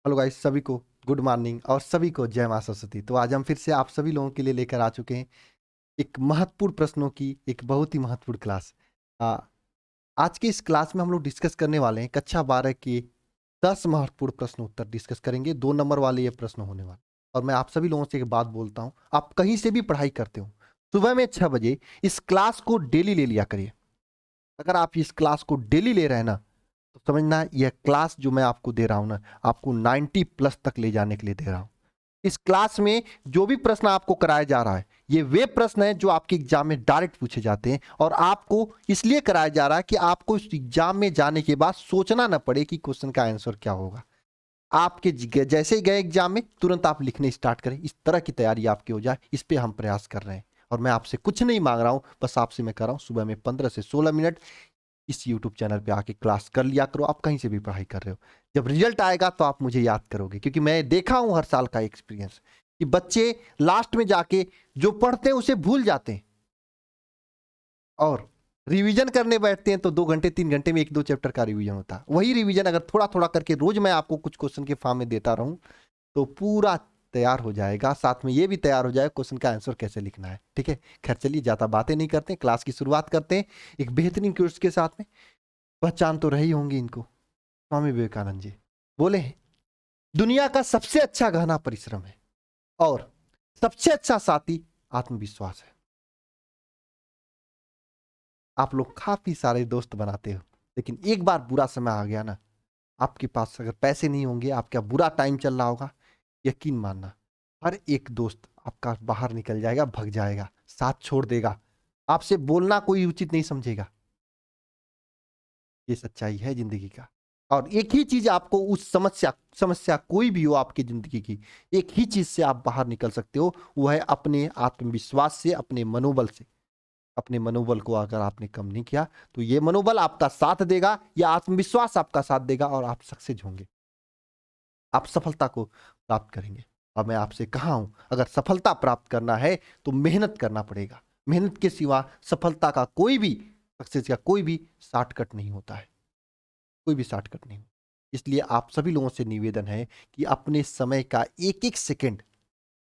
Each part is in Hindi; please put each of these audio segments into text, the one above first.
हेलो गाइस, सभी को गुड मॉर्निंग और सभी को जय मां सरस्वती। तो आज हम फिर से आप सभी लोगों के लिए लेकर आ चुके हैं एक महत्वपूर्ण प्रश्नों की एक बहुत ही महत्वपूर्ण क्लास। आ, आज के इस क्लास में हम लोग डिस्कस करने वाले हैं कक्षा 12 के 10 महत्वपूर्ण प्रश्न उत्तर डिस्कस करेंगे। 2 नंबर वाले ये प्रश्न होने वाले। और मैं आप सभी लोगों से एक बात बोलता हूँ, आप कहीं से भी पढ़ाई करते हो, सुबह में 6 बजे इस क्लास को डेली ले लिया करिए। अगर आप इस क्लास को डेली ले रहे हैं ना, तो समझना यह क्लास जो मैं आपको दे रहा हूं ना, आपको 90 प्लस तक ले जाने के लिए दे रहा हूं। इस क्लास में जो भी प्रश्न आपको कराया जा रहा है, ये वे प्रश्न हैं जो आपके एग्जाम में डायरेक्ट पूछे जाते हैं। और आपको इसलिए कराया जा रहा है कि आपको इस एग्जाम में जाने के बाद सोचना ना पड़े कि क्वेश्चन का आंसर क्या होगा। आपके जैसे ही गए एग्जाम में तुरंत आप लिखने स्टार्ट करें, इस तरह की तैयारी आपकी हो जाए, इस पे हम प्रयास कर रहे हैं। और मैं आपसे कुछ नहीं मांग रहा हूं, बस आपसे मैं कर रहा हूं सुबह में 15 से 16 मिनट इस YouTube चैनल पे आके क्लास कर लिया करो। आप कहीं से भी पढ़ाई कर रहे हो, जब रिजल्ट आएगा तो आप मुझे याद करोगे, क्योंकि मैं देखा हूं हर साल का एक्सपीरियंस कि बच्चे लास्ट में जाके जो पढ़ते हैं उसे भूल जाते हैं और रिवीजन करने बैठते हैं तो 2 घंटे 3 घंटे में 1-2 चैप्टर का रिवीजन होता है। वही रिवीजन अगर थोड़ा थोड़ा करके रोज मैं आपको कुछ क्वेश्चन के फॉर्म में देता रहूं तो पूरा तैयार हो जाएगा। साथ में ये भी तैयार हो जाएगा क्वेश्चन का आंसर कैसे लिखना है। ठीक है, खैर चलिए ज्यादा बातें नहीं करते, क्लास की शुरुआत करते हैं एक बेहतरीन कोर्स के साथ में। पहचान तो रही होंगी इनको, स्वामी विवेकानंद जी बोले हैं, दुनिया का सबसे अच्छा गहना परिश्रम है और सबसे अच्छा साथी आत्मविश्वास है। आप लोग काफी सारे दोस्त बनाते हो, लेकिन एक बार बुरा समय आ गया ना, आपके पास अगर पैसे नहीं होंगे, आपका बुरा टाइम चल रहा होगा, यकीन मानना हर एक दोस्त आपका बाहर निकल जाएगा, भग जाएगा, साथ छोड़ देगा, आपसे बोलना कोई उचित नहीं समझेगा। ये सच्चाई है जिंदगी का। और एक ही चीज आपको उस समस्या समस्या कोई भी हो आपकी जिंदगी की, एक ही चीज से आप बाहर निकल सकते हो, वो है अपने आत्मविश्वास से, अपने मनोबल से। अपने मनोबल को अगर आपने कम नहीं किया तो ये मनोबल आपका साथ देगा, या आत्मविश्वास आपका साथ देगा और आप सक्सेस होंगे, आप सफलता को प्राप्त करेंगे। और मैं आपसे कहा हूं, अगर सफलता प्राप्त करना है तो मेहनत करना पड़ेगा। मेहनत के सिवा सफलता का कोई भी, सक्सेस का कोई भी शॉर्टकट नहीं होता है, कोई भी शॉर्टकट नहीं। इसलिए आप सभी लोगों से निवेदन है कि अपने समय का एक एक सेकंड,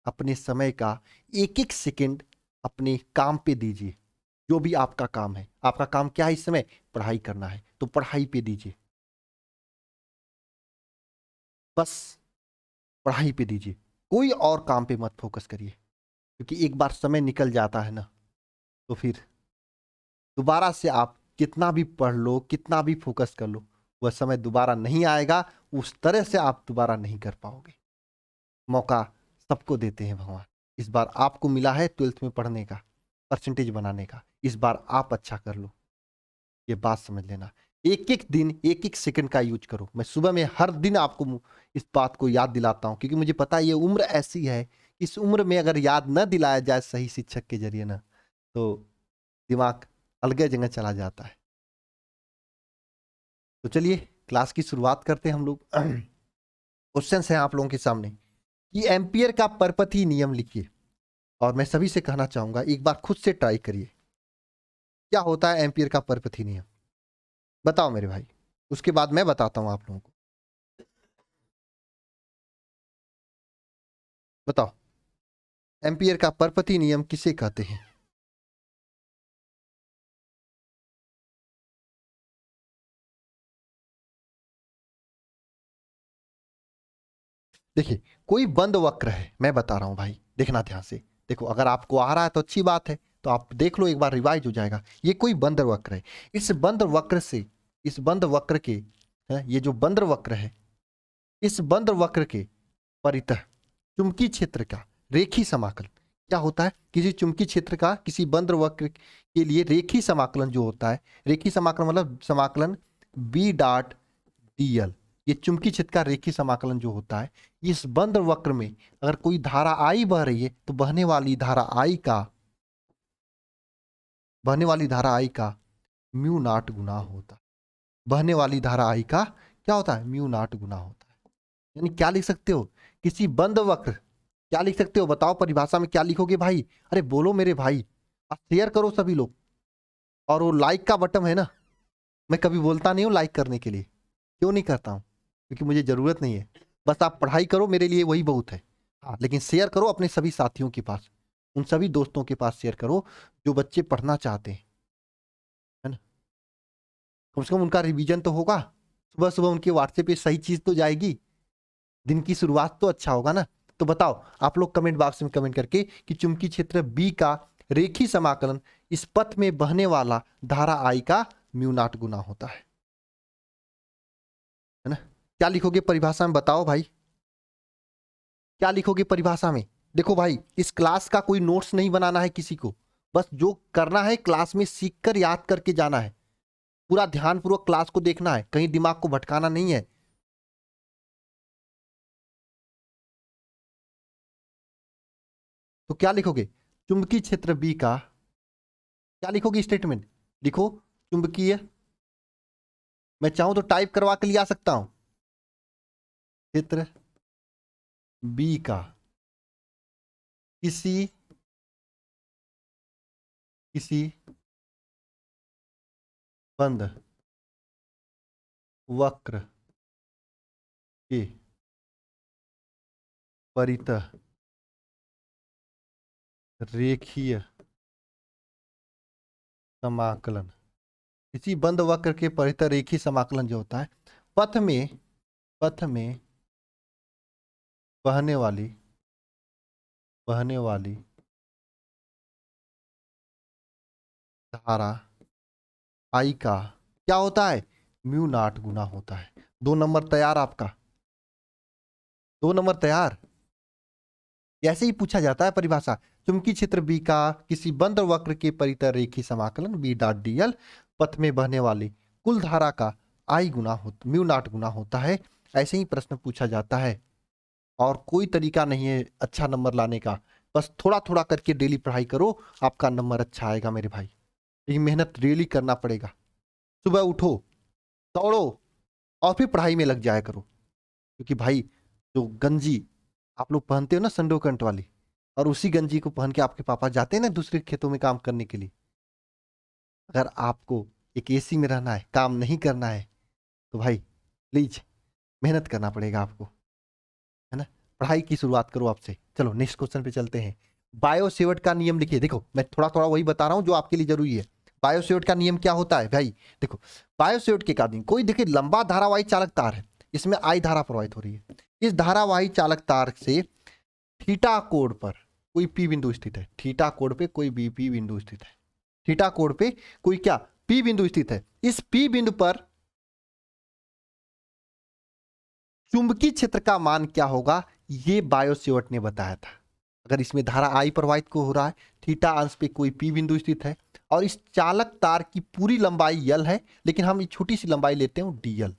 अपने समय का एक एक सेकंड अपने काम पे दीजिए। जो भी आपका काम है, आपका काम क्या है इस समय, पढ़ाई करना है तो पढ़ाई पे दीजिए, बस पढ़ाई पे दीजिए, कोई और काम पे मत फोकस करिए। क्योंकि एक बार समय निकल जाता है ना, तो फिर दोबारा से आप कितना भी पढ़ लो, कितना भी फोकस कर लो, वह समय दोबारा नहीं आएगा, उस तरह से आप दोबारा नहीं कर पाओगे। मौका सबको देते हैं भगवान। इस बार आपको मिला है 12th में पढ़ने का, परसेंटेज बनाने का, इस बार आप अच्छा कर लो, ये बात समझ लेना। एक एक दिन एक एक सेकंड का यूज करो। मैं सुबह में हर दिन आपको इस बात को याद दिलाता हूं, क्योंकि मुझे पता है ये उम्र ऐसी है, इस उम्र में अगर याद न दिलाया जाए सही शिक्षक के जरिए ना, तो दिमाग अलग जगह चला जाता है। तो चलिए क्लास की शुरुआत करते हैं हम लोग। क्वेश्चन है आप लोगों के सामने कि एम्पियर का परपथी नियम लिखिए। और मैं सभी से कहना चाहूंगा, एक बार खुद से ट्राई करिए, क्या होता है एम्पियर का परपथी नियम, बताओ मेरे भाई। उसके बाद मैं बताता हूं आप लोगों को। बताओ, एम्पियर का परपथी नियम किसे कहते हैं? देखिए, कोई बंद वक्र है, मैं बता रहा हूं भाई, देखना ध्यान से। देखो, अगर आपको आ रहा है तो अच्छी बात है, तो आप देख लो, एक बार रिवाइज हो जाएगा। ये कोई बंद वक्र है, इस बंद वक्र से, इस बंद वक्र के, ये जो बंद वक्र है, इस बंद वक्र के परितः चुंबकीय क्षेत्र का रेखी समाकलन क्या होता है? किसी चुंबकीय क्षेत्र का किसी बंद वक्र के लिए रेखी समाकलन जो होता है, रेखी समाकलन मतलब समाकलन बी डॉट डीएल, ये चुंबकीय क्षेत्र का रेखी समाकलन जो होता है, इस बंद वक्र में अगर कोई धारा आई बह रही है तो बहने वाली धारा आई का म्यू नॉट गुना होता है। बहने वाली धारा आई का क्या होता है? म्यू नॉट गुना होता है। यानी क्या लिख सकते हो, किसी बंद वक्र, क्या लिख सकते हो बताओ, परिभाषा में क्या लिखोगे भाई? अरे बोलो मेरे भाई, आप शेयर करो सभी लोग। और वो लाइक का बटन है ना, मैं कभी बोलता नहीं हूँ लाइक करने के लिए, क्यों नहीं करता हूँ? क्योंकि मुझे जरूरत नहीं है, बस आप पढ़ाई करो, मेरे लिए वही बहुत है। हाँ, लेकिन शेयर करो अपने सभी साथियों के पास, उन सभी दोस्तों के पास शेयर करो जो बच्चे पढ़ना चाहते हैं, है ना। कम से कम उनका रिवीजन तो होगा, सुबह सुबह उनके व्हाट्सएप पे सही चीज तो जाएगी, दिन की शुरुआत तो अच्छा होगा ना। तो बताओ आप लोग कमेंट बॉक्स में कमेंट करके कि चुंबकीय क्षेत्र बी का रेखीय समाकलन इस पथ में बहने वाला धारा आई का म्यू नॉट गुना होता है ना। क्या लिखोगे परिभाषा में, बताओ भाई, क्या लिखोगे परिभाषा में। देखो भाई, इस क्लास का कोई नोट्स नहीं बनाना है किसी को, बस जो करना है क्लास में सीखकर याद करके जाना है, पूरा ध्यानपूर्वक क्लास को देखना है, कहीं दिमाग को भटकाना नहीं है। तो क्या लिखोगे, चुंबकीय क्षेत्र बी का, क्या लिखोगे स्टेटमेंट, लिखो चुंबकीय, मैं चाहूं तो टाइप करवा के लिया सकता हूं, क्षेत्र बी का किसी किसी बंद वक्र के परितः रेखीय समाकलन, किसी बंद वक्र के परितः रेखीय समाकलन जो होता है, पथ में बहने वाली धारा आई का क्या होता है, म्यू नॉट गुना होता है। 2 नंबर तैयार आपका, 2 नंबर तैयार। ऐसे ही पूछा जाता है परिभाषा, चुंबकीय क्षेत्र बी का किसी बंद वक्र के परितः रेखीय समाकलन बी डॉट डीएल पथ में बहने वाली कुल धारा का आई गुना होता, म्यू नॉट गुना होता है। ऐसे ही प्रश्न पूछा जाता है, और कोई तरीका नहीं है अच्छा नंबर लाने का, बस थोड़ा थोड़ा करके डेली पढ़ाई करो, आपका नंबर अच्छा आएगा मेरे भाई। लेकिन मेहनत रियली करना पड़ेगा, सुबह उठो, दौड़ो, और फिर पढ़ाई में लग जाया करो। क्योंकि भाई जो गंजी आप लोग पहनते हो ना संडो कंट वाली, और उसी गंजी को पहन के आपके पापा जाते हैं ना दूसरे खेतों में काम करने के लिए, अगर आपको एक एसी में रहना है, काम नहीं करना है, तो भाई प्लीज मेहनत करना पड़ेगा आपको, है ना। पढ़ाई की शुरुआत करो आपसे। चलो नेक्स्ट क्वेश्चन पे चलते हैं। बायो सेवर्ट का नियम लिखिए। देखो मैं थोड़ा थोड़ा वही बता रहा हूं जो आपके लिए जरूरी है। बायो सेवर्ट का नियम क्या होता है भाई, देखो बायो सेवर्ट के कारण कोई देखिए लंबा धारावाही चालक तार है, इसमें आई धारा प्रवाहित हो रही है, इस धारावाही चालक तार से थीटा कोण पर कोई पी बिंदु स्थित है, थीटा कोण पे कोई बी पी बिंदु स्थित है, थीटा कोण पे कोई क्या पी बिंदु स्थित है। इस पी बिंदु पर चुंबकीय क्षेत्र का मान क्या होगा, ये बायो सेवर्ट ने बताया था। अगर इसमें धारा आई प्रवाहित को हो रहा है, थीटा अंश पे कोई पी बिंदु स्थित है, और इस चालक तार की पूरी लंबाई यल है, लेकिन हम एक छोटी सी लंबाई लेते हैं डीएल।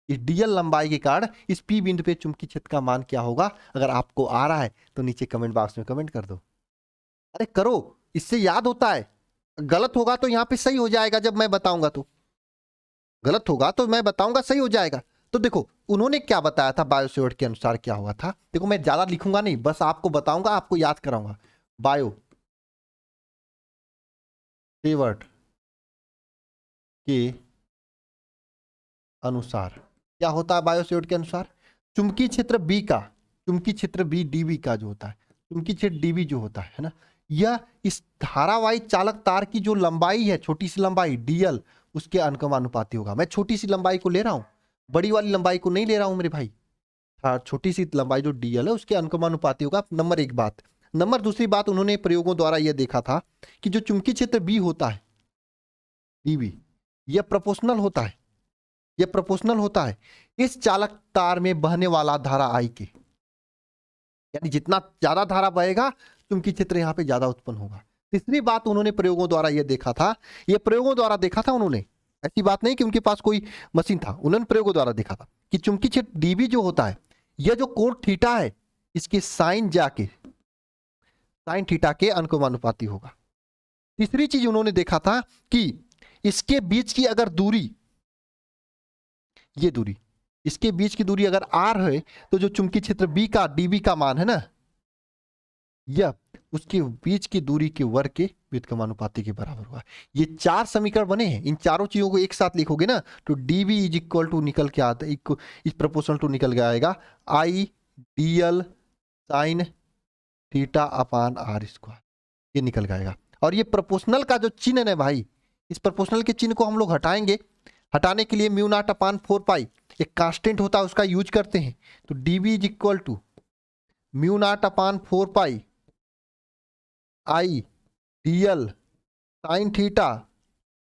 इस डीएल लंबाई के कारण इस पी बिंदु पे चुंबकीय क्षेत्र का मान क्या होगा, अगर आपको आ रहा है तो नीचे कमेंट बॉक्स में कमेंट कर दो। अरे करो, इससे याद होता है। गलत होगा तो यहाँ पे सही हो जाएगा, जब मैं बताऊंगा तो गलत होगा तो मैं बताऊंगा सही हो जाएगा। तो देखो उन्होंने क्या बताया था, बायो सेवर्ट के अनुसार क्या हुआ था। देखो मैं ज्यादा लिखूंगा नहीं, बस आपको बताऊंगा, आपको याद कराऊंगा। बायो सेवर्ट के अनुसार क्या होता है, बायो सेवर्ट के अनुसार चुंबकीय क्षेत्र बी का, चुंबकीय क्षेत्र बी डीबी का जो होता है, चुंबकीय क्षेत्र डीबी जो होता है ना, यह इस धारावाही चालक तार की जो लंबाई है, छोटी सी लंबाई डीएल, उसके अनुपाती होगा। मैं छोटी सी लंबाई को ले रहा हूं, बड़ी वाली लंबाई को नहीं ले रहा हूं मेरे भाई। हाँ, छोटी सी लंबाई जो डीएल है उसके अनुपाती होगा। नंबर एक बात। नंबर दूसरी बात, उन्होंने प्रयोगों द्वारा यह देखा था कि जो चुंबकीय क्षेत्र बी होता है डीबी, यह प्रोपोर्शनल होता है, यह प्रोपोर्शनल होता है इस चालक तार में बहने वाला धारा आई के, यानी जितना ज्यादा धारा बहेगा चुंबकीय क्षेत्र यहाँ पे ज्यादा उत्पन्न होगा। तीसरी बात, उन्होंने प्रयोगों द्वारा यह देखा था, यह प्रयोगों द्वारा देखा था उन्होंने, ऐसी बात नहीं कि उनके पास कोई मशीन था, उन्होंने प्रयोगों द्वारा देखा था कि चुंबकीय क्षेत्र डीबी जो होता है, यह जो कोण थीटा है, इसके साइन जाके साइन थीटा के अनुपाती होगा। तीसरी चीज उन्होंने देखा था कि इसके बीच की अगर दूरी, ये दूरी, इसके बीच की दूरी अगर आर है, तो जो चुंबकीय क्षेत्र बी का डीबी का मान है ना, यह उसके बीच की दूरी के वर्ग के व्युत्क्रमानुपाती के बराबर हुआ। ये 4 समीकरण बने हैं, इन चारों चीजों को एक साथ लिखोगे ना तो dv इज इक्वल टू निकल के आता है, इस प्रोपोर्शनल टू निकल के आएगा I dl sine theta upon r square, ये निकल जाएगा। और ये प्रोपोर्शनल का जो चिन्ह है भाई, इस प्रोपोर्शनल के चिन्ह को हम लोग हटाएंगे। हटाने के लिए म्यू नॉट अपान 4 पाई एक कांस्टेंट होता है, उसका यूज करते हैं। तो dv is equal to mu not upon 4 pi I dl sine theta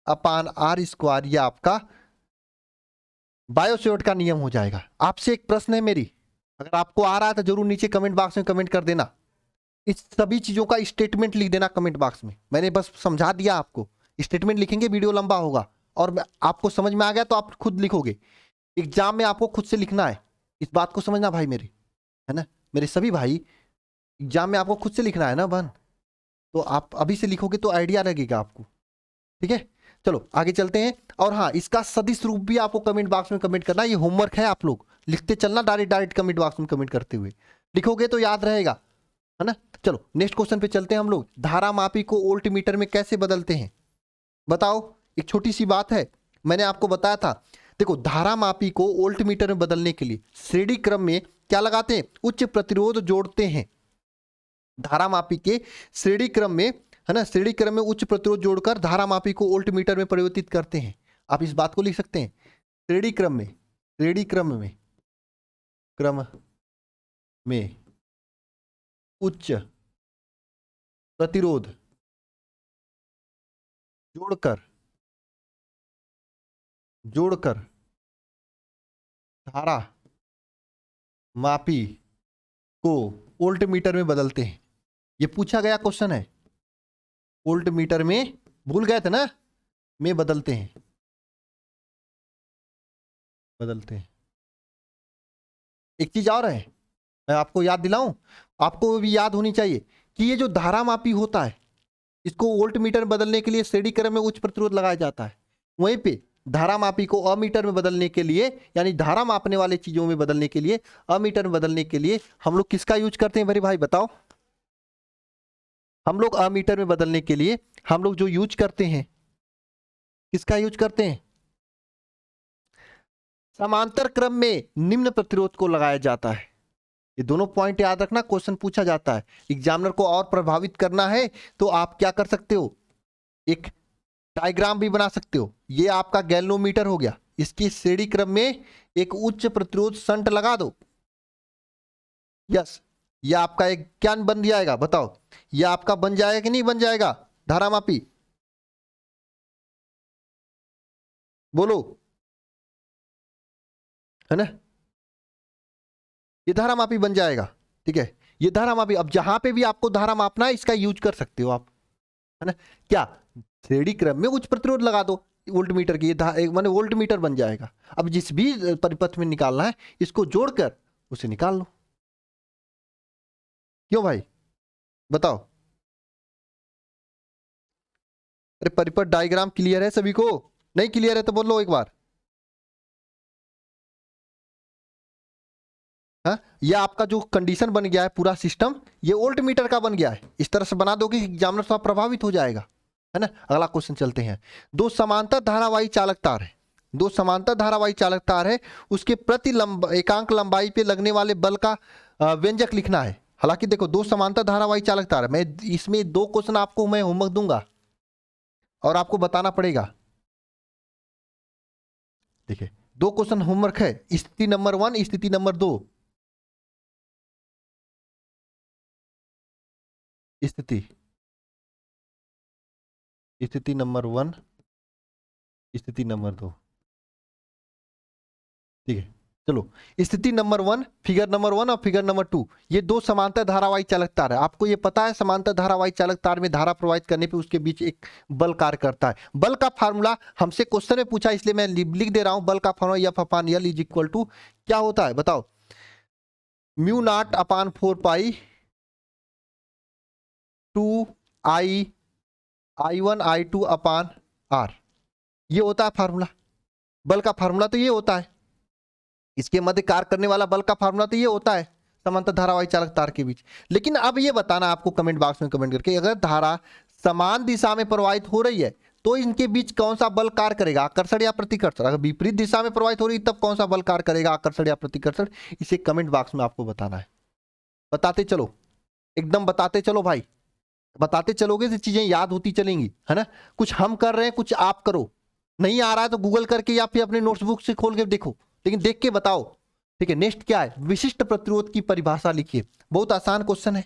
upon r square, ये आपका बायोसेवर्ट का नियम हो जाएगा। आपसे एक प्रश्न है मेरी, अगर आपको आ रहा है तो जरूर नीचे कमेंट बॉक्स में कमेंट कर देना। इस सभी चीजों का स्टेटमेंट लिख देना कमेंट बॉक्स में। मैंने बस समझा दिया आपको, स्टेटमेंट लिखेंगे वीडियो लंबा होगा, और आपको समझ में आ गया तो आप खुद लिखोगे। एग्जाम में आपको खुद से लिखना है, इस बात को समझना भाई मेरे, है ना मेरे सभी भाई। एग्जाम में आपको खुद से लिखना है ना बन, तो आप अभी से लिखोगे तो आइडिया लगेगा आपको। ठीक है, चलो आगे चलते हैं। और हाँ, इसका सदिश रूप भी आपको कमेंट बॉक्स में कमेंट करना, ये होमवर्क है, आप लोग लिखते चलना, डायरेक्ट कमेंट बॉक्स में कमेंट करते हुए लिखोगे तो याद रहेगा, है ना। चलो नेक्स्ट क्वेश्चन पे चलते हैं हम लोग। धारा मापी को वोल्ट मीटर में कैसे बदलते हैं बताओ। एक छोटी सी बात है, मैंने आपको बताया था, देखो धारा मापी को वोल्ट मीटर में बदलने के लिए श्रेणी क्रम में क्या लगाते हैं, उच्च प्रतिरोध जोड़ते हैं। धारा मापी के श्रेणी क्रम में, है ना, श्रेणी क्रम में उच्च प्रतिरोध जोड़कर धारा मापी को वोल्ट मीटर में परिवर्तित करते हैं। आप इस बात को लिख सकते हैं, श्रेणी क्रम में, श्रेणी क्रम में उच्च प्रतिरोध जोड़कर धारा मापी को वोल्ट मीटर में बदलते हैं। ये पूछा गया क्वेश्चन है, वोल्ट मीटर में, भूल गए थे ना, में बदलते हैं। एक चीज और है, मैं आपको याद दिलाऊं, आपको भी याद होनी चाहिए कि ये जो धारा मापी होता है, इसको वोल्ट मीटर में बदलने के लिए श्रेणी क्रम में उच्च प्रतिरोध लगाया जाता है। वहीं पे धारा मापी को अमीटर में बदलने के लिए, यानी धारा मापने वाले चीजों में बदलने के लिए, अमीटर में बदलने के लिए हम लोग किसका यूज करते हैं मेरे भाई बताओ। हम लोग अमीटर में बदलने के लिए हम लोग जो यूज करते हैं, किसका यूज करते हैं, समांतर क्रम में निम्न प्रतिरोध को लगाया जाता है। ये दोनों पॉइंट याद रखना, क्वेश्चन पूछा जाता है। एग्जामिनर को और प्रभावित करना है तो आप क्या कर सकते हो, एक डायग्राम भी बना सकते हो। ये आपका गैल्वेनोमीटर हो गया, इसकी श्रेणी क्रम में एक उच्च प्रतिरोध शंट लगा दो। यस, ये आपका एक क्या बन जाएगा बताओ, ये आपका बन जाएगा कि नहीं बन जाएगा धारा मापी, बोलो, है ना। ये धारा मापी बन जाएगा, ठीक है। ये धारा मापी, अब जहां पे भी आपको धारा मापना है इसका यूज कर सकते हो आप, है ना। क्या, श्रेणी क्रम में उच्च प्रतिरोध लगा दो वोल्ट मीटर की, माने वोल्ट मीटर बन जाएगा। अब जिस भी परिपथ में निकालना है इसको जोड़कर उसे निकाल लो। क्यों भाई बताओ। अरे परिपथ डायग्राम क्लियर है सभी को, नहीं क्लियर है तो बोलो एक बार। हाँ, ये आपका जो कंडीशन बन गया है पूरा सिस्टम, ये वोल्ट मीटर का बन गया है। इस तरह से बना दोगे एग्जामिनर थोड़ा प्रभावित हो जाएगा, है ना। अगला क्वेश्चन चलते हैं। दो समांतर धारावाही चालक तार है, दो समांतर धारावाही चालक तार है, उसके प्रति एकांक लंबाई पे लगने वाले बल का व्यंजक लिखना है। हालांकि देखो दो समांतर धारावाही चालक तार है, मैं इसमें दो क्वेश्चन आपको मैं होमवर्क दूंगा और आपको बताना पड़ेगा। देखिए दो क्वेश्चन होमवर्क है, स्थिति नंबर 1, स्थिति नंबर 2। स्थिति नंबर 1, स्थिति नंबर 2, ठीक है। चलो, स्थिति नंबर 1, फिगर नंबर 1 और फिगर नंबर 2, ये दो समांतर धारावाही चालक तार है। आपको ये पता है समांतर धारावाही चालक तार में धारा प्रवाहित करने पे उसके बीच एक बल कार्य करता है। बल का फार्मूला हमसे क्वेश्चन में पूछा, इसलिए मैं लिख दे रहा हूं। बल का formula F upon L is equal to क्या होता है बताओ, mu not upon 4 pi 2 I1 I2 upon r, ये होता है फार्मूला। बल का फार्मूला तो ये होता है, इसके मध्य कार्य करने वाला बल का फार्मूला तो ये होता है। समांतर धारा वाही चालक तार के बीच। लेकिन अब ये बताना आपको कमेंट बॉक्स में कमेंट करके, अगर धारा समान दिशा में प्रवाहित हो रही है तो इनके बीच कौन सा बल कार्य करेगा, आकर्षण या प्रतिकर्षण। अगर विपरीत दिशा में प्रवाहित हो रही तब कौन सा बल कार्य करेगा, आकर्षण या प्रतिकर्षण। इसे कमेंट बॉक्स में आपको बताना है। बताते चलो, एकदम बताते चलो भाई, बताते चलोगे तो चीजें याद होती चलेंगी, है ना। कुछ हम कर रहे हैं, कुछ आप करो। नहीं आ रहा है तो गूगल करके या फिर अपने नोटबुक से खोल के देखो, लेकिन देख के बताओ, ठीक है। नेक्स्ट क्या है, विशिष्ट प्रतिरोध की परिभाषा लिखिए। बहुत आसान क्वेश्चन है।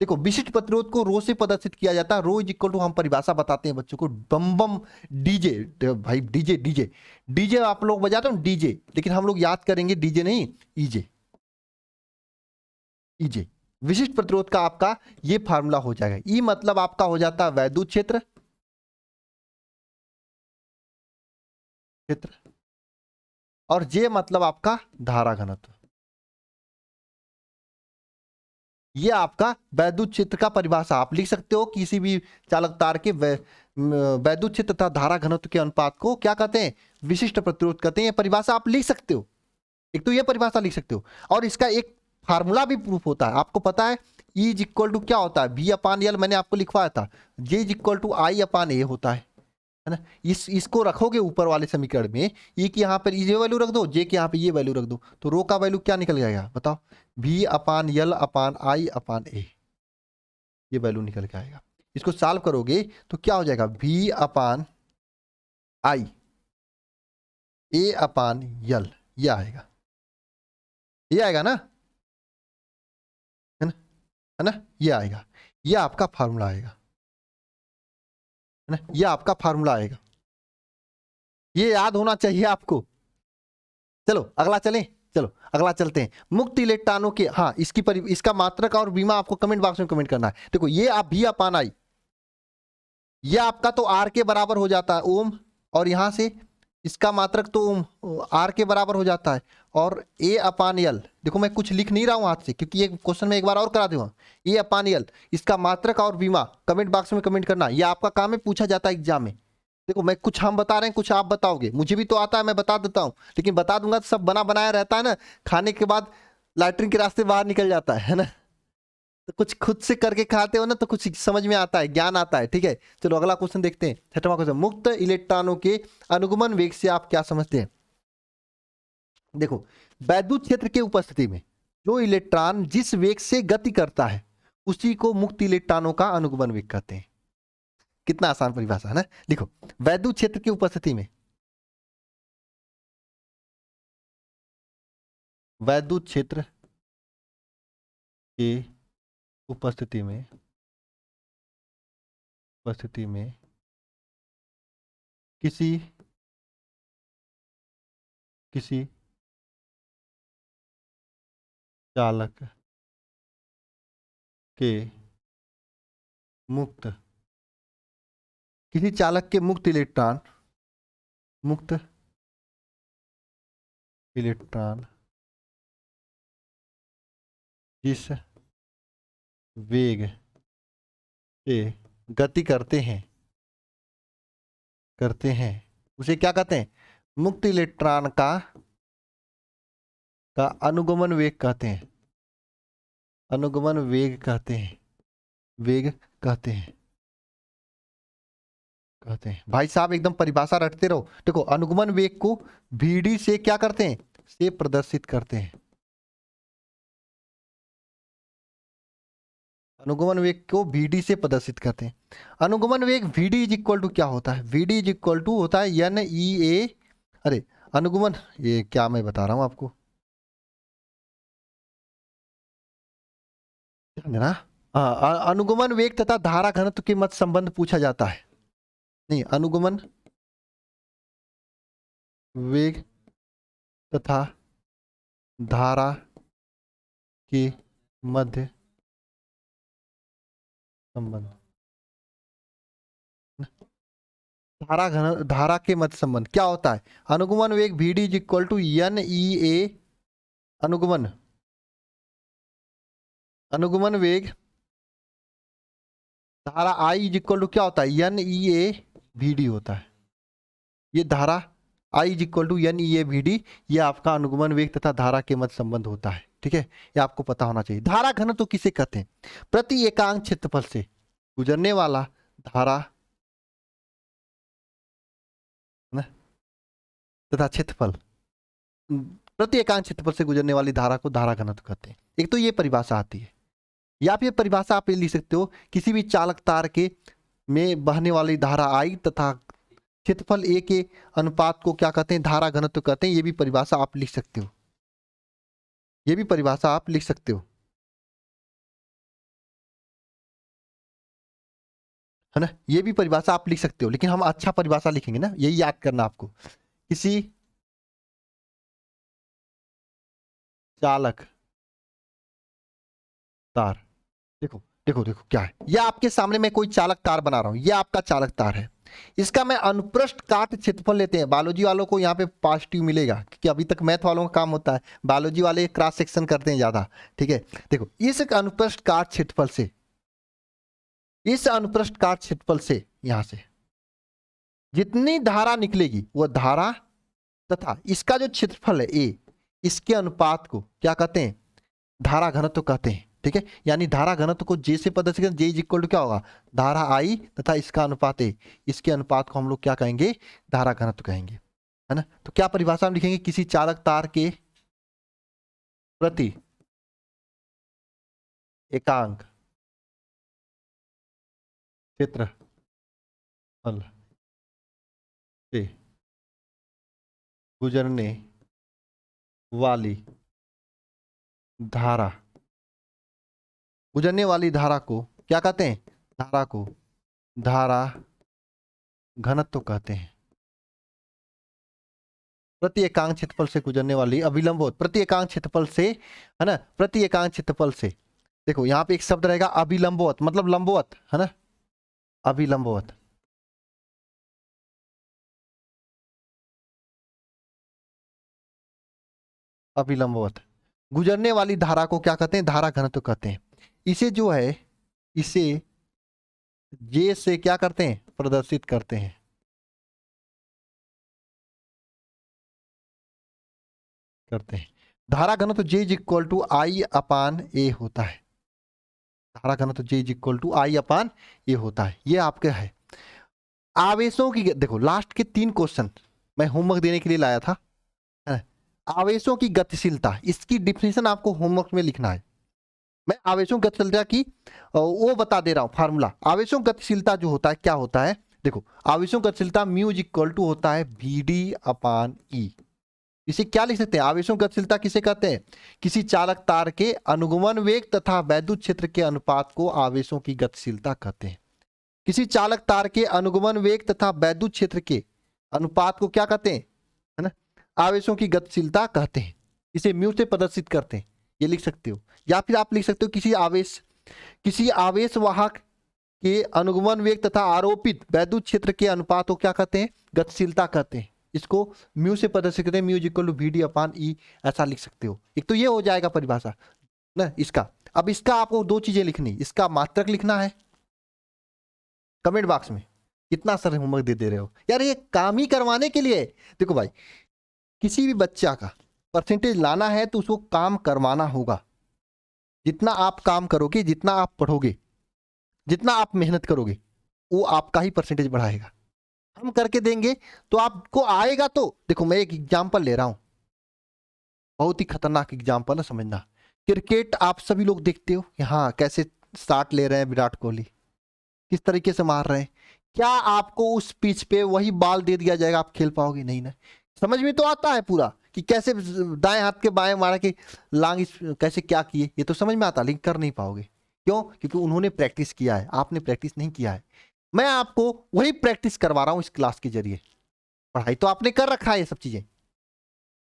देखो, विशिष्ट प्रतिरोध को रो से प्रदर्शित किया जाता है। रो इज इक्वल टू, हम परिभाषा बताते हैं बच्चों को, बम बम डीजे। भाई डीजे डीजे डीजे आप लोग बजाते हो डीजे, लेकिन हम लोग याद करेंगे डीजे नहीं, ईजे। ईजे विशिष्ट प्रतिरोध का आपका ये फार्मूला हो जाएगा। ई मतलब आपका हो जाता है वैद्युत क्षेत्र, क्षेत्र, और जे मतलब आपका धारा घनत्व। ये आपका वैद्युत क्षेत्र का परिभाषा आप लिख सकते हो। किसी भी चालक तार के वैद्युत क्षेत्र तथा धारा घनत्व के अनुपात को क्या कहते हैं, विशिष्ट प्रतिरोध कहते हैं। ये परिभाषा आप लिख सकते हो, एक तो ये परिभाषा लिख सकते हो, और इसका एक फार्मूला भी प्रूफ होता है। आपको पता है E इज इक्वल टू क्या होता है, बी अपान एल, मैंने आपको लिखवाया था। जे इज इक्वल टू आई अपान ए होता है ना। इसको रखोगे ऊपर वाले समीकरण में, ई की यहाँ पर ये वैल्यू रख दो, जे की यहाँ पे ये वैल्यू रख दो, तो रो का वैल्यू क्या निकल जाएगा बताओ, बी अपान एल अपान आई अपान ए, ये वैल्यू निकल के आएगा। इसको सॉल्व करोगे तो क्या हो जाएगा, बी अपान आई ए अपान यल, ये आएगा, ये आएगा ना, है ना, ये आएगा। ये आपका फार्मूला आएगा, है ना, ये आपका फार्मूला आएगा। ये याद होना चाहिए आपको। चलो अगला चलें, चलो अगला चलते हैं। मुक्त इलेक्ट्रॉनों के, हाँ इसका मात्रक और बीमा आपको कमेंट बॉक्स में कमेंट करना है। देखो ये आप भी अपान आई, ये आपका तो आर के बराबर हो जाता है ओम, और यहां से इसका मात्रक तो ओम आर के बराबर हो जाता है, और ए अपान यल, देखो मैं कुछ लिख नहीं रहा हूं हाथ से, क्योंकि ये क्वेश्चन में एक बार और करा दूंगा। ए अपान यल, इसका मात्रक और बीमा कमेंट बॉक्स में कमेंट करना। ये आपका काम है, पूछा जाता है एग्जाम में। देखो मैं कुछ हम बता रहे हैं, कुछ आप बताओगे, मुझे भी तो आता है, मैं बता देता हूँ, लेकिन बता दूंगा तो सब बना बनाया रहता है ना, खाने के बाद लैट्रिन के रास्ते बाहर निकल जाता है ना। तो कुछ खुद से करके खाते हो ना तो कुछ समझ में आता है, ज्ञान आता है, ठीक है। चलो अगला क्वेश्चन देखते हैं, छठवां क्वेश्चन। मुक्त इलेक्ट्रॉनों के अनुगमन वेग से आप क्या समझते हैं। देखो, वैद्युत क्षेत्र के उपस्थिति में जो इलेक्ट्रॉन जिस वेग से गति करता है उसी को मुक्त इलेक्ट्रॉनों का अनुगमन वेग कहते हैं। कितना आसान परिभाषा है ना। देखो, वैद्युत क्षेत्र की उपस्थिति में, वैद्युत क्षेत्र के उपस्थिति में किसी चालक के मुक्त, किसी चालक के मुक्त इलेक्ट्रॉन जिस वेग से गति करते हैं उसे क्या कहते हैं, मुक्त इलेक्ट्रॉन का अनुगमन वेग कहते हैं। अनुगमन वेग कहते हैं, भाई साहब एकदम परिभाषा रटते रहो। देखो, अनुगमन वेग को VD से क्या करते हैं, से प्रदर्शित करते हैं। अनुगमन वेग को VD से प्रदर्शित करते हैं। अनुगमन वेग VD इज इक्वल टू क्या होता है, VD इज इक्वल टू होता है NEA, अरे अनुगमन, ये क्या मैं बता रहा हूं आपको, ना। अनुगमन वेग तथा धारा घनत्व के मध्य संबंध पूछा जाता है। नहीं, अनुगमन वेग तथा धारा के मध्य संबंध, धारा के मध्य संबंध क्या होता है, अनुगमन वेग VD is equal to NEA, अनुगमन वेग धारा I इज इक्वल टू क्या होता है, NEA VD होता है। ये धारा I is equal to NEA VD, ये आपका अनुगमन वेग तथा धारा के मध्य संबंध होता है। ठीक है, ये आपको पता होना चाहिए। धारा घनत्व तो किसे कहते हैं? प्रति एकांक क्षेत्रफल से गुजरने वाला धारा ना तथा क्षेत्रफल, प्रति एकांक क्षेत्रफल से गुजरने वाली धारा को धारा घनत्व कहते हैं। एक तो ये परिभाषा आती है, या फिर परिभाषा आप ये लिख सकते हो, किसी भी चालक तार के में बहने वाली धारा आई तथा क्षेत्रफल ए के अनुपात को क्या कहते हैं? धारा घनत्व कहते हैं। ये भी परिभाषा आप लिख सकते हो, ये भी परिभाषा आप लिख सकते हो, है ना, ये भी परिभाषा आप लिख सकते हो, लेकिन हम अच्छा परिभाषा लिखेंगे ना, यही याद करना आपको। किसी चालक तार, देखो देखो देखो क्या है, ये आपके सामने मैं कोई चालक तार बना रहा हूं, ये आपका चालक तार है, इसका मैं अनुप्रस्थ काट क्षेत्रफल लेते हैं। बायोलॉजी वालों को यहाँ पे पॉजिटिव मिलेगा, क्योंकि अभी तक मैथ वालों का काम होता है, बायोलॉजी वाले क्रॉस सेक्शन करते हैं ज्यादा, ठीक है। देखो इस अनुप्रस्थ काट क्षेत्रफल से, इस अनुप्रस्थ काट क्षेत्रफल से यहां से जितनी धारा निकलेगी वो धारा तथा इसका जो क्षेत्रफल है ए, इसके अनुपात को क्या कहते हैं? धारा घनत्व कहते हैं, ठीक है। यानी धारा घनत्व को जे से प्रदर्शित करें, जे इज इक्वल टू क्या होगा? धारा आई तथा इसका अनुपात ए, इसके अनुपात को हम लोग क्या कहेंगे? धारा घनत्व कहेंगे, है ना। तो क्या परिभाषा हम लिखेंगे? किसी चालक तार के प्रति एकांक क्षेत्रफल से गुजरने वाली धारा, गुजरने वाली धारा को क्या कहते हैं? धारा को धारा घनत्व कहते हैं। प्रति एकांक क्षेत्रफल से गुजरने वाली अभिलंबवत, प्रति एकांक क्षेत्रफल से, है ना, प्रति एकांक क्षेत्रफल से। देखो यहाँ पे एक शब्द रहेगा अभिलंबवत, मतलब लंबवत, है ना, अभिलंबवत। अभिलंबवत गुजरने वाली धारा को क्या कहते हैं? धारा घनत्व कहते हैं। इसे जो है, इसे जे से क्या करते हैं? प्रदर्शित करते हैं, करते हैं। धारा घनत्व जे इज इक्वल टू आई अपान ए होता है। धारा घनत्व जे इज इक्वल टू आई अपान ए होता है। ये आपके है आवेशों की, देखो लास्ट के 3 क्वेश्चन मैं होमवर्क देने के लिए लाया था, है ना? आवेशों की गतिशीलता, इसकी डिफिनेशन आपको होमवर्क में लिखना है। मैं आवेशों की गतिशीलता की वो बता दे रहा हूं फार्मूला। आवेशों की गतिशीलता जो होता है क्या होता है? देखो आवेशों की गतिशीलता म्यू इक्वल टू होता है वी डी अपान ई। इसे क्या लिख सकते हैं? आवेशों की गतिशीलता किसे कहते हैं? किसी चालक तार के अनुगमन वेग तथा वैद्युत क्षेत्र के अनुपात को आवेशों की गतिशीलता कहते हैं। किसी चालक तार के अनुगमन वेग तथा वैद्युत क्षेत्र के अनुपात को क्या कहते हैं? है ना, आवेशों की गतिशीलता कहते हैं। इसे म्यू से प्रदर्शित करते हैं, ये लिख सकते हो। या फिर आप लिख सकते हो किसी आवेश वाहक के अनुगमन वेग तथा आरोपित वैद्युत क्षेत्र के अनुपात को क्या कहते हैं? गतिशीलता कहते हैं। इसको म्यू से प्रदर्शित करते हैं, mu equal to V D upon E, ऐसा लिख सकते हो। एक तो ये हो जाएगा परिभाषा ना इसका। अब इसका आपको 2 चीजें लिखनी, इसका मात्रक लिखना है कमेंट बॉक्स में। कितना सर होमवर्क दे रहे हो यार, ये काम ही करवाने के लिए। देखो भाई, किसी भी बच्चा का परसेंटेज लाना है तो उसको काम करवाना होगा। जितना आप काम करोगे, जितना आप पढ़ोगे, जितना आप मेहनत करोगे, वो आपका ही परसेंटेज बढ़ाएगा। हम करके देंगे तो आपको आएगा। तो देखो मैं एक एग्जांपल ले रहा हूं, बहुत ही खतरनाक एग्जांपल है, समझना। क्रिकेट आप सभी लोग देखते हो, यहाँ कैसे शॉट ले रहे हैं विराट कोहली, किस तरीके से मार रहे हैं। क्या आपको उस पिच पे वही बॉल दे दिया जाएगा, आप खेल पाओगे? नहीं ना। समझ में तो आता है पूरा कि कैसे दाएं हाथ के बाएं मारा के लांग कैसे क्या किए, ये तो समझ में आता, लेकिन कर नहीं पाओगे। क्यों? क्योंकि उन्होंने प्रैक्टिस किया है, आपने प्रैक्टिस नहीं किया है। मैं आपको वही प्रैक्टिस करवा रहा हूं इस क्लास के जरिए। पढ़ाई तो आपने कर रखा है, ये सब चीजें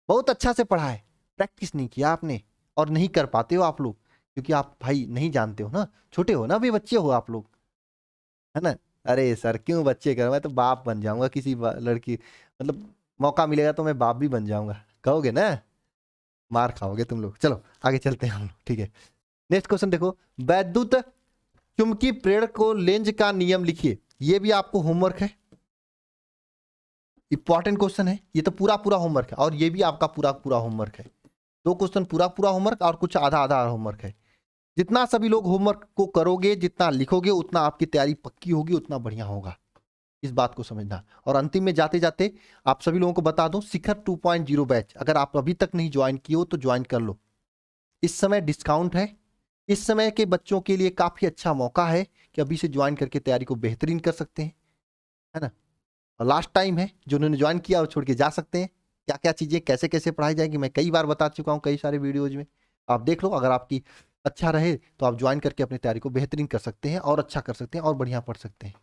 बहुत अच्छा से पढ़ा है, प्रैक्टिस नहीं किया आपने, और नहीं कर पाते हो आप लोग, क्योंकि आप भाई नहीं जानते हो ना, छोटे हो ना, अभी बच्चे हो आप लोग, है ना। अरे सर क्यों बच्चे कर, मैं तो बाप बन जाऊंगा किसी लड़की, मतलब मौका मिलेगा तो मैं बाप भी बन जाऊंगा, कहोगे ना, मार खाओगे तुम लोग। चलो आगे चलते हैं हम लोग, ठीक है। नेक्स्ट क्वेश्चन देखो, वैद्युत चुंबकीय प्रेरण को लेंज का नियम लिखिए। ये भी आपको होमवर्क है, इंपॉर्टेंट क्वेश्चन है ये, तो पूरा पूरा होमवर्क है, और ये भी आपका पूरा पूरा होमवर्क है। 2 क्वेश्चन पूरा पूरा होमवर्क और कुछ आधा आधा होमवर्क है। जितना सभी लोग होमवर्क को करोगे, जितना लिखोगे, उतना आपकी तैयारी पक्की होगी, उतना बढ़िया होगा। इस बात को समझना। और अंतिम में जाते जाते आप सभी लोगों को बता दूं, शिखर 2.0 बैच अगर आप अभी तक नहीं ज्वाइन किए हो तो ज्वाइन कर लो। इस समय डिस्काउंट है। इस समय के बच्चों के लिए काफी अच्छा मौका है कि अभी से ज्वाइन करके तैयारी को बेहतरीन कर सकते हैं, है ना। और लास्ट टाइम है, जो उन्होंने ज्वाइन किया वो छोड़ के जा सकते हैं। क्या क्या चीजें कैसे कैसे पढ़ाई जाएगी मैं कई बार बता चुका हूँ कई सारे वीडियोज में, आप देख लो। अगर आपकी अच्छा रहे तो आप ज्वाइन करके अपनी तैयारी को बेहतरीन कर सकते हैं और अच्छा कर सकते हैं और बढ़िया पढ़ सकते हैं,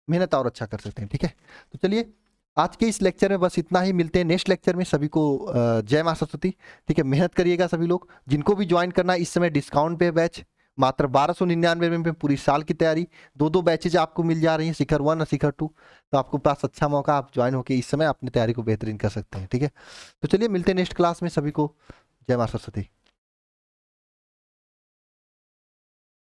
मेहनत और अच्छा कर सकते हैं। ठीक है, तो चलिए आज के इस लेक्चर में बस इतना ही। मिलते हैं नेक्स्ट लेक्चर में। सभी को जय मां सरस्वती। ठीक है, मेहनत करिएगा सभी लोग। जिनको भी ज्वाइन करना है इस समय डिस्काउंट पे बैच मात्र 1299 में पूरी साल की तैयारी 2 बैचेज आपको मिल जा रही हैं, शिखर 1 और शिखर 2। तो आपको पास अच्छा मौका, आप ज्वाइन होकर इस समय अपनी तैयारी को बेहतरीन कर सकते हैं। ठीक है, तो चलिए मिलते हैं नेक्स्ट क्लास में। सभी को जय मां सरस्वती।